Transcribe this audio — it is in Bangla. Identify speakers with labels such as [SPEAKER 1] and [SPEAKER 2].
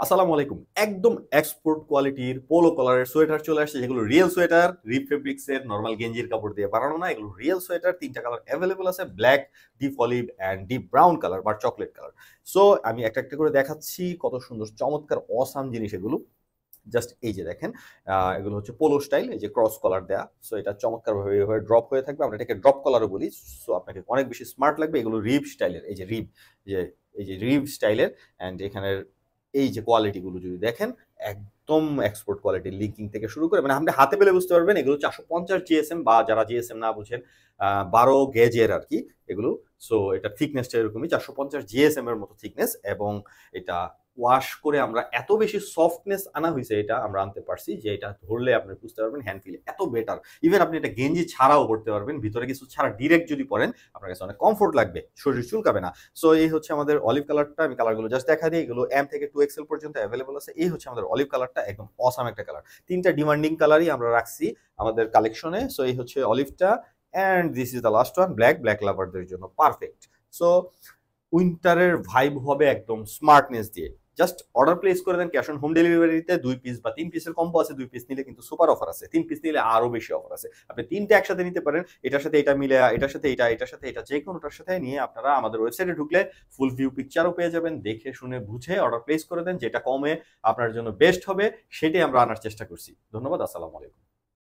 [SPEAKER 1] আসসালামু আলাইকুম। একদম এক্সপোর্ট কোয়ালিটির পোলো কলারের সোয়েটার চলে আসছে, যেগুলো রিয়েল সোয়েটার, রিপ ফেব্রিক্স এর নরমাল গেঞ্জির কাপড় দিয়ে বানানো না। এগুলো রিয়েল সোয়েটার। ৩টা কালার অ্যাভেলেবল আছে, black, deep olive and deep brown colour বা চকলেট কালার। সো আমি একটা একটা করে দেখাচ্ছি কত সুন্দর চমৎকার অসাম জিনিস এগুলো। জাস্ট এই যে দেখেন, এগুলো হচ্ছে পোলো স্টাইল, এই যে ক্রস কলার দেয়া। সো এটা চমৎকারভাবে এভাবে ড্রপ হয়ে থাকবে, আমরা এটাকে ড্রপ কলারও বলি। সো আপনাকে অনেক বেশি স্মার্ট লাগবে। এগুলো রিব স্টাইলের, এই যে রিব, যে এই যে রিব স্টাইলের। অ্যান্ড এখানের এই যে কোয়ালিটিগুলো যদি দেখেন, একদম এক্সপোর্ট কোয়ালিটির। লিঙ্কিং থেকে শুরু করে মানে আপনি হাতে পেলে বুঝতে পারবেন এগুলো 450 জিএসএম, বা যারা জিএসএম না বুঝেন 12 গেজের আর কি এগুলো। সো এটা থিকনেসটা এরকমই 450 জিএসএম এর মতো থিকনেস। এবং এটা ওয়াশ করে আমরা এত বেশি সফটনেস আনা হয়েছে, এটা আমরা আনতে পারছি যে এটা ধরলে আপনি বুঝতে পারবেন হ্যান্ড ফিল এত বেটার। ইভেন আপনি এটা গেঞ্জি ছাড়াও পড়তে পারবেন, ভিতরে কিছু ছাড়া ডিরেক্ট যদি পরেন আপনার কাছে অনেক কমফোর্ট লাগবে, শরীর চুলকাবে না। সো এই হচ্ছে আমাদের অলিভ কালারটা। আমি কালারগুলো জাস্ট দেখা দিই, এগুলো এম থেকে 2XL পর্যন্ত অ্যাভেলেবল আছে। এই হচ্ছে আমাদের অলিভ কালারটা, একদম অসাম একটা কালার। 3টা ডিমান্ডিং কালারই আমরা রাখছি আমাদের কালেকশনে। সো এই হচ্ছে অলিভটা, and this is the last one, black. Black লাভারদের জন্য পারফেক্ট। সো উইন্টারের ভাইব হবে একদম স্মার্টনেস দিয়ে। জাস্ট অর্ডার প্লেস করে দেন ক্যাশ অন হোম ডেলিভারিতে। 2 পিস বা 3 পিসের কম্বো আছে, 2 পিস নিলে কিন্তু সুপার অফার আছে, 3 পিস নিলে আরো বেশি অফার আছে। আপনি 3টা একসাথে নিতে পারেন, এটার সাথে এটা মিলে, এটার সাথে এটা, এটার সাথে এটা, যে কোনোটার সাথে নিয়ে আপনারা আমাদের ওয়েবসাইটে ঢুকলে ফুল ভিউ পিকচারও পেয়ে যাবেন। দেখে শুনে বুঝে অর্ডার প্লেস করে দেন, যেটা কমে আপনার জন্য বেস্ট হবে সেটাই আমরা আনার চেষ্টা করছি। ধন্যবাদ। আসসালামু আলাইকুম।